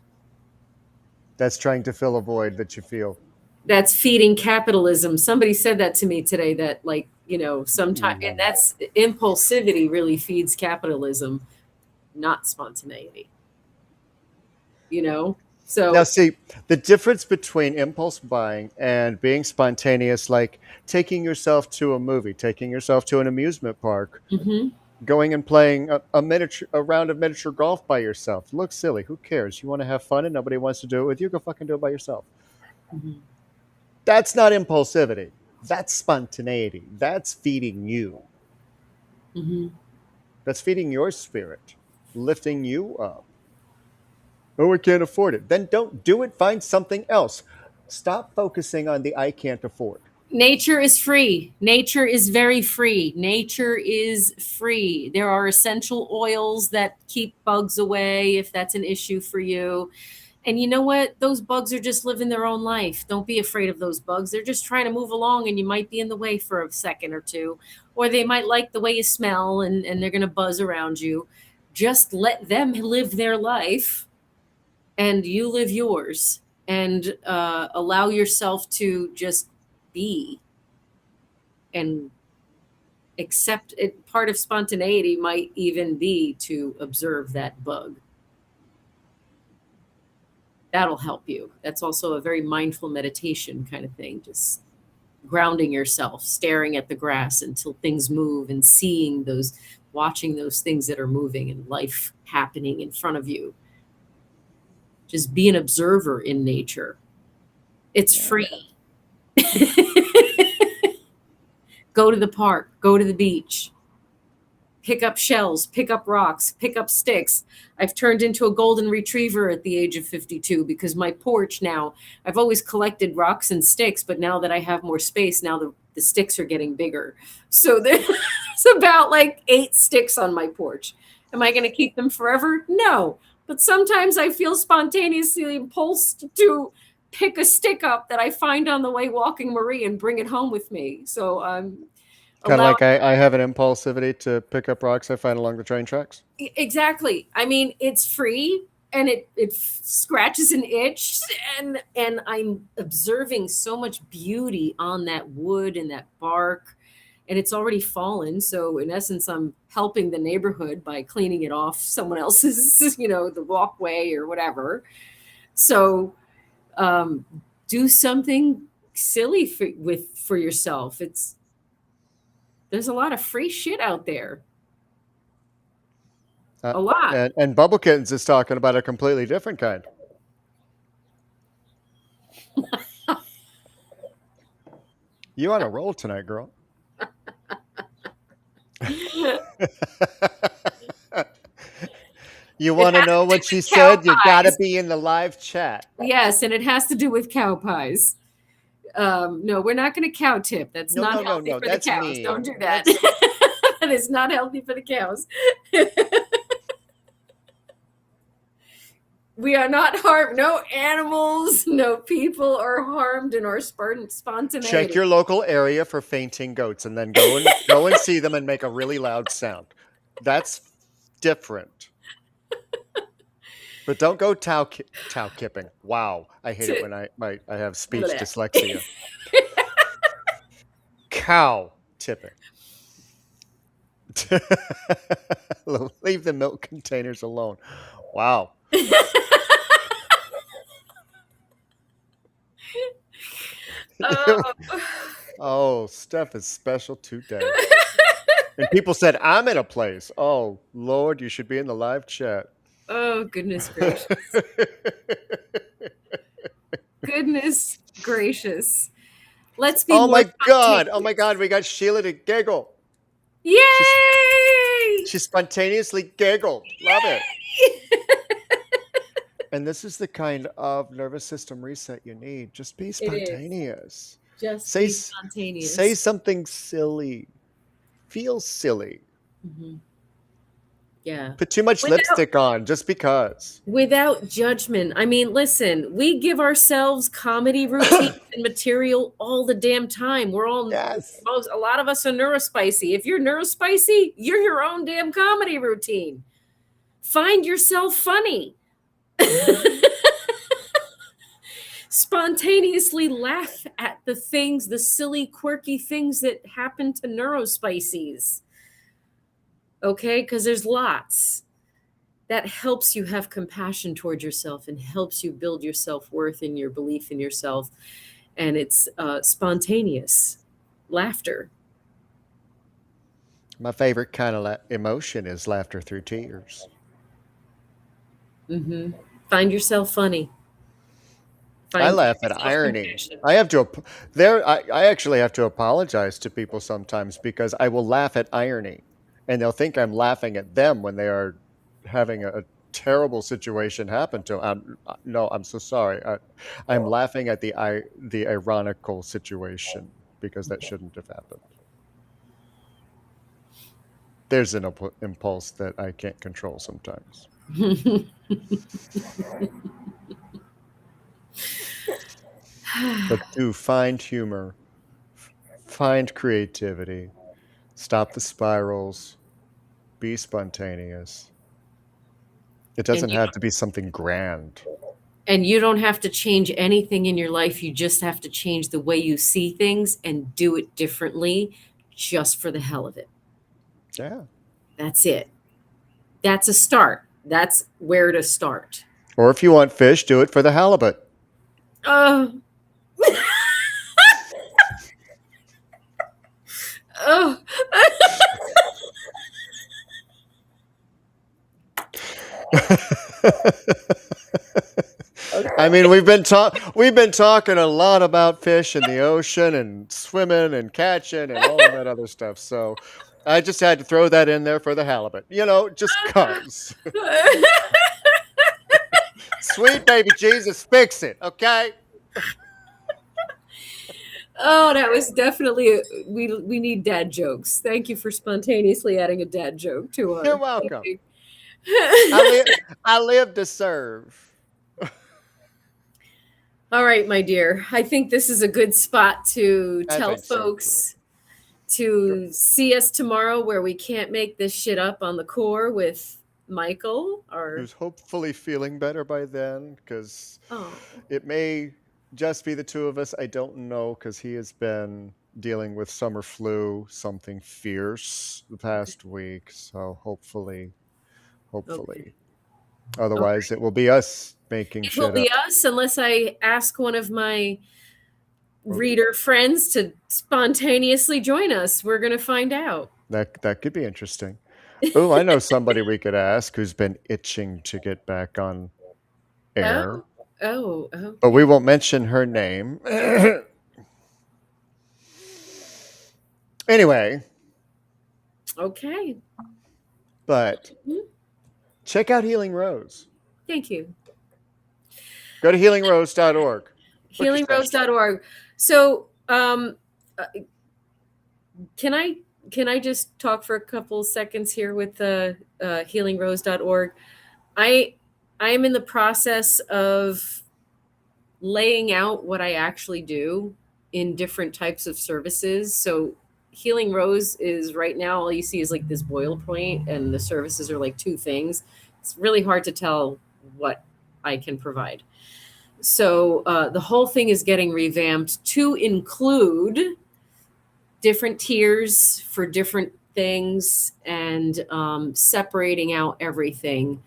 That's trying to fill a void that you feel. That's feeding capitalism. Somebody said that to me today, that like, sometimes, and that's impulsivity really feeds capitalism, not spontaneity. So Now, see, the difference between impulse buying and being spontaneous, like taking yourself to a movie, taking yourself to an amusement park, mhm. going and playing a round of miniature golf by yourself. Looks silly. Who cares? You want to have fun and nobody wants to do it with you, go fucking do it by yourself. Mhm. That's not impulsivity. That's spontaneity. That's feeding you. Mhm. That's feeding your spirit, lifting you up. Oh, I can't afford it. Then don't do it. Find something else. Stop focusing on the I can't afford. Nature is free. Nature is very free. Nature is free. There are essential oils that keep bugs away if that's an issue for you. And you know what? Those bugs are just living their own life. Don't be afraid of those bugs. They're just trying to move along, and you might be in the way for a second or two, or they might like the way you smell, and they're going to buzz around you. Just let them live their life and you live yours, and allow yourself to just be and accept it. Part of spontaneity might even be to observe that bug. That'll help you. That's also a very mindful meditation kind of thing. Just grounding yourself, staring at the grass until things move, and watching those things that are moving and life happening in front of you. Just be an observer in nature. It's free. Go to the park, go to the beach, pick up shells, pick up rocks, pick up sticks. I've turned into a golden retriever at the age of 52 because my porch now, I've always collected rocks and sticks, but now that I have more space, now the sticks are getting bigger. So there's about like 8 sticks on my porch. Am I going to keep them forever? No. But sometimes I feel spontaneously impulsed to pick a stick up that I find on the way walking Marie and bring it home with me. So I'm Kind of like I have an impulsivity to pick up rocks I find along the train tracks. Exactly. I mean, it's free, and it scratches an itch, and I'm observing so much beauty on that wood and that bark, and it's already fallen. So in essence, I'm helping the neighborhood by cleaning it off someone else's, the walkway or whatever. So do something silly for yourself. There's a lot of free shit out there. A lot. And Bubble Kittens is talking about a completely different kind. You on a roll tonight, girl. You want to know what she said? You got to be in the live chat. Yes, and it has to do with cow pies. No, we're not going to cow tip. That's not healthy for the cows. Mean. Don't do that. That is not healthy for the cows. We are not harmed. No animals, no people are harmed in our spontaneity. Check your local area for fainting goats, and then go and see them and make a really loud sound. That's different. But don't go cow kipping. Wow, I hate it when I have speech dyslexia. Cow tipping. Leave the milk containers alone. Wow. Oh. Oh, Steph is special today. And people said, I'm in a place. Oh, Lord, you should be in the live chat. Oh, goodness gracious. Goodness gracious. Let's be Oh more my God. Oh spontaneous. my God. We got Sheila to giggle. Yay! She spontaneously giggled. Love it. And this is the kind of nervous system reset you need. Just be It is. spontaneous. Just Say be s- spontaneous. Say something silly. Feel silly. Mhm. Yeah. Put too much Without- lipstick on just because. Without judgment. I mean, listen, we give ourselves comedy routines and material all the damn time. We're all Yes. a lot of us are neurospicy. If you're neurospicy, you're your own damn comedy routine. Find yourself funny. Spontaneously laugh at the things, the silly, quirky things that happen to neurospicies. Okay? Because there's lots. That helps you have compassion toward yourself and helps you build your self-worth and your belief in yourself. And it's spontaneous laughter. My favorite kind of emotion is laughter through tears. Mm-hmm. Find yourself funny. I laugh at irony. I have to I actually have to apologize to people sometimes because I will laugh at irony, and they'll think I'm laughing at them when they are having a terrible situation happen to them. No, I'm so sorry. I'm laughing at the ironical situation because that shouldn't have happened. There's an impulse that I can't control sometimes. But do find humor, find creativity, stop the spirals, be spontaneous. It doesn't have to be something grand. And you don't have to change anything in your life. You just have to change the way you see things and do it differently just for the hell of it. Yeah. That's it. That's a start. That's where to start. Or if you want fish, do it for the halibut. Oh. Oh. I mean, we've been talking a lot about fish in the ocean and swimming and catching and all of that other stuff. So I just had to throw that in there for the halibut. Just cause. Sweet baby Jesus, fix it, okay? Oh, that was definitely we need dad jokes. Thank you for spontaneously adding a dad joke to our. You're welcome. I live to serve. All right, my dear. I think this is a good spot to I tell think so, folks to see us tomorrow where we can't make this shit up on the core with Michael. Who's hopefully feeling better by then, because Oh. it may just be the two of us. I don't know, because he has been dealing with summer flu, something fierce the past week. So hopefully. Okay. Otherwise, it will be us making It shit will be up. us unless I ask one of my reader friends to spontaneously join us. We're going to find out. That could be interesting. Oh, I know somebody we could ask who's been itching to get back on air. Oh. But we won't mention her name. Anyway. Okay. But check out Healing Rose. Thank you. Go to healingrose.org. Healingrose.org. So, can I just talk for a couple seconds here with the healingrose.org? I'm in the process of laying out what I actually do in different types of services. So Healing Rose is right now, all you see is like this boilerplate, and the services are like two things. It's really hard to tell what I can provide. So the whole thing is getting revamped to include different tiers for different things and separating out everything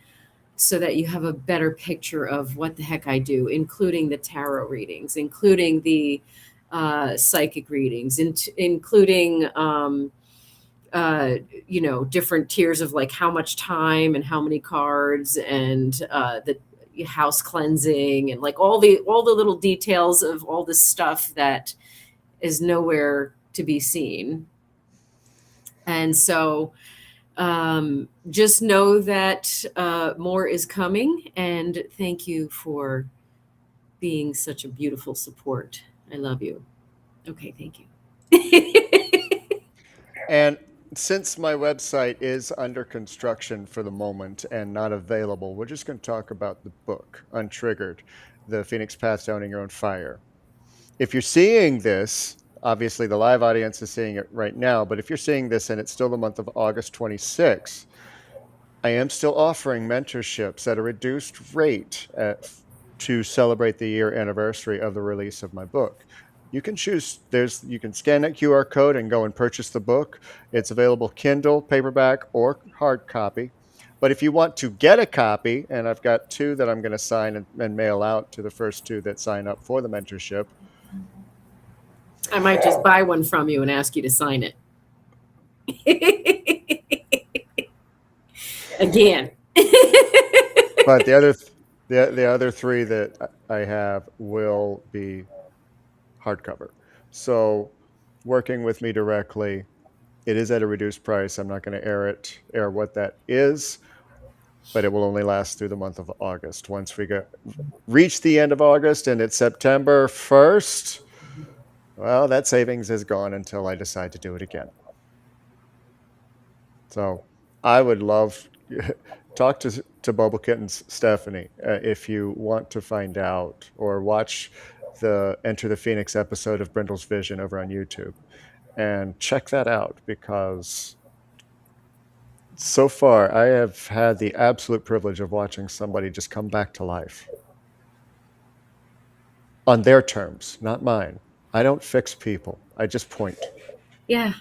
so that you have a better picture of what the heck I do, including the tarot readings, including the psychic readings, including different tiers of like how much time and how many cards, and the house cleansing, and like all the little details of all this stuff that is nowhere to be seen. And so just know that more is coming, and thank you for being such a beautiful support. I love you. Okay, thank you. And since my website is under construction for the moment and not available, we're just going to talk about the book, Untriggered, The Phoenix Path to Owning Your Own Fire. If you're seeing this, obviously the live audience is seeing it right now, but if you're seeing this and it's still the month of August 26th, I am still offering mentorships at a reduced rate to celebrate the year anniversary of the release of my book. You can choose, you can scan that QR code and go and purchase the book. It's available Kindle, paperback, or hard copy. But if you want to get a copy, and I've got 2 that I'm going to sign and mail out to the first 2 that sign up for the mentorship. I might just buy one from you and ask you to sign it. Again. But the other 3 that I have will be hardcover. So working with me directly, it is at a reduced price. I'm not going to air what that is, but it will only last through the month of August. Once we reach the end of August and it's September 1st, well, that savings is gone until I decide to do it again. So I would love talk to Bubble Kitten's Stephanie if you want to find out, or watch the Enter the Phoenix episode of Brindle's Vision over on YouTube and check that out, because so far I have had the absolute privilege of watching somebody just come back to life on their terms, not mine. I don't fix people. I just point. Yeah.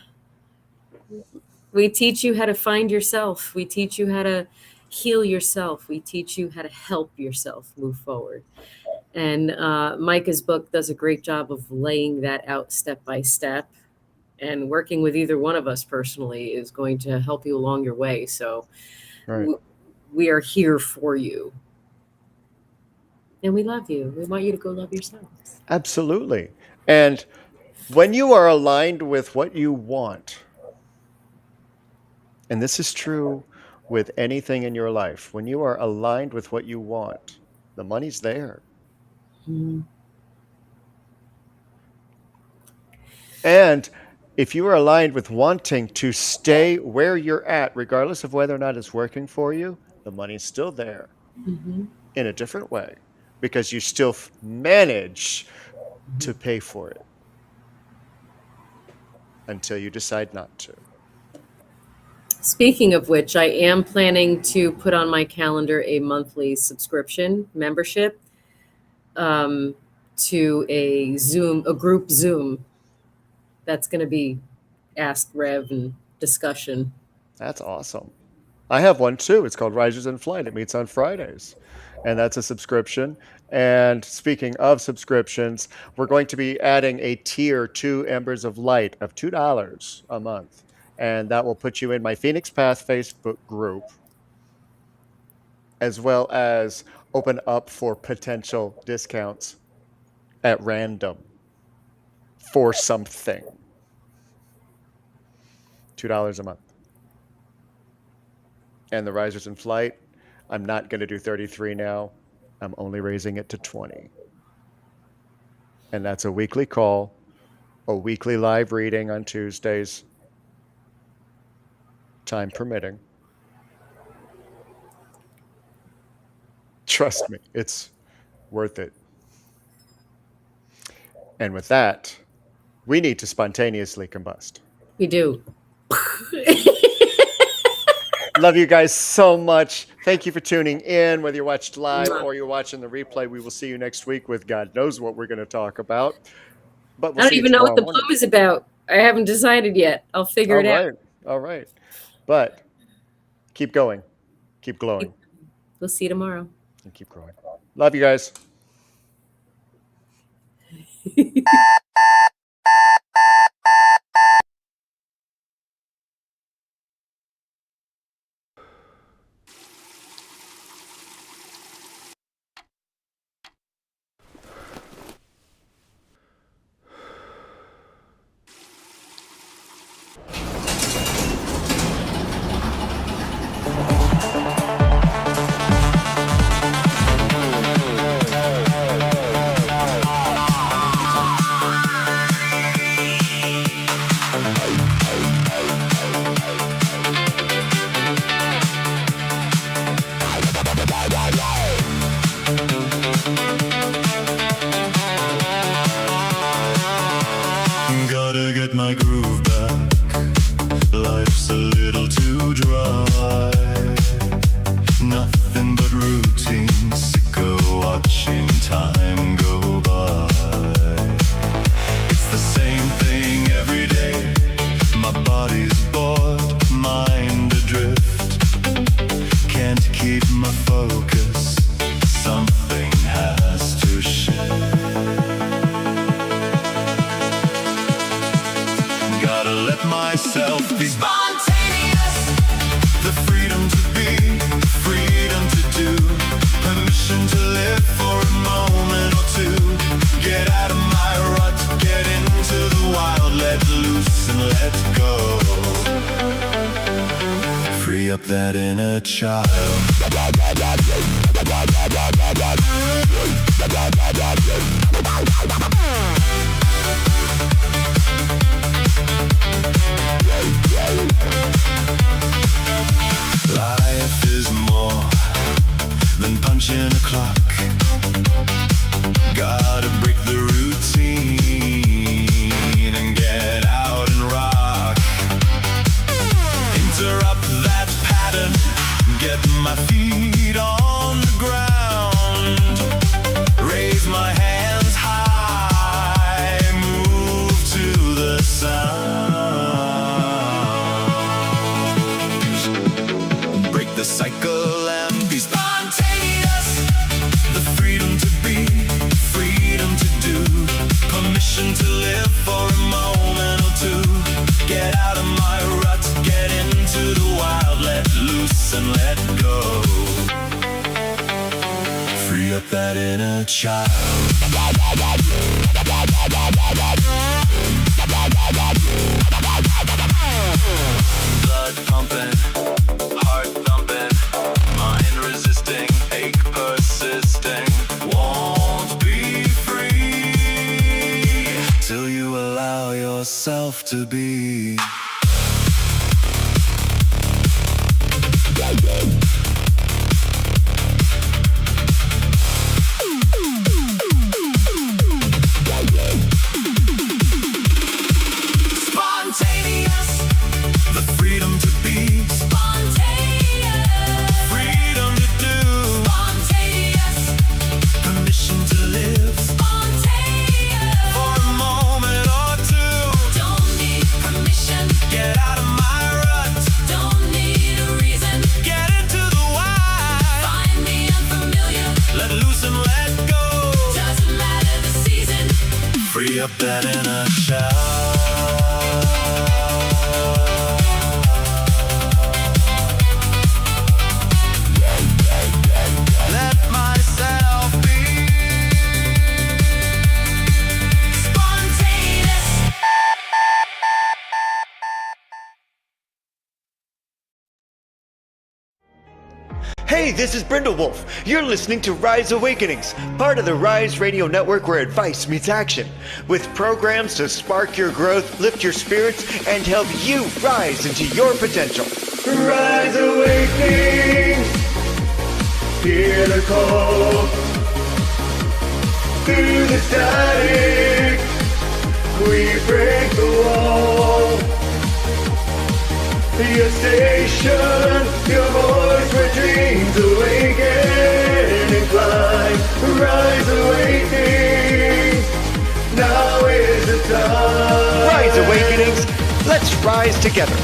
We teach you how to find yourself. We teach you how to heal yourself. We teach you how to help yourself move forward. And Micah's book does a great job of laying that out step by step. And working with either one of us personally is going to help you along your way. So Right. We are here for you. And we love you. We want you to go love yourselves. Absolutely. And when you are aligned with what you want, and this is true with anything in your life, when you are aligned with what you want, the money's there. Mm-hmm. And if you are aligned with wanting to stay where you're at, regardless of whether or not it's working for you, the money's still there in a different way, because you still manage to pay for it until you decide not to. Speaking of which, I am planning to put on my calendar a monthly subscription membership to a group Zoom. That's going to be Ask Rev and discussion. That's awesome. I have one too. It's called Risers in Flight. It meets on Fridays, and that's a subscription. And speaking of subscriptions, we're going to be adding a tier to Embers of Light of $2 a month. And that will put you in my Phoenix Path Facebook group, as well as open up for potential discounts at random for something. $2 a month. And the Risers in Flight, I'm not going to do 33 now. I'm only raising it to 20. And that's a weekly call, a weekly live reading on Tuesdays, time permitting. Trust me, it's worth it. And with that, we need to spontaneously combust. We do. Love you guys so much. Thank you for tuning in, whether you watched live or you're watching the replay. We will see you next week with God knows what we're going to talk about. But we'll I don't even know what the plume is about. I haven't decided yet. I'll figure it out. All right. But keep going. Keep glowing. We'll see you tomorrow. And keep growing. Love you guys. myself be spontaneous. The freedom to be, freedom to do, permission to live for a moment or two. Get out of my rut, get into the wild, let loose and let go. Free up that inner child. Life is more than punching a clock. Gotta break the routine and get out and rock. Interrupt that pattern, get my feet on the ground. Raise my hands high, move to the sound. Break the cycle and be spontaneous. The freedom to be, freedom to do, permission to live for a moment or two. Get out of my rut, get into the wild, let loose and let go. Free up that inner child. Blood pumping, heart thumping, mind resisting, ache persisting. Won't be free till you allow yourself to be. Spontaneous, the freedom to be. Spontaneous, freedom to do. Spontaneous, permission to live. Spontaneous, for a moment or two. Don't need permission. Get out of my rut. Don't need a reason. Get into the wild. Find me unfamiliar. Let loose and let go. Doesn't matter the season. Free up that inner child. Let myself be spontaneous. Hey, this is Brindlewolf. You're listening to Rise Awakenings, part of the Rise Radio Network where advice meets action, with programs to spark your growth, lift your spirits, and help you rise into your potential. Rise Awakenings, hear the call. Through the static, we break the wall. Your station, your voice where dreams awaken and climb. Rise Awakening, now is the time. Rise Awakenings, let's rise together.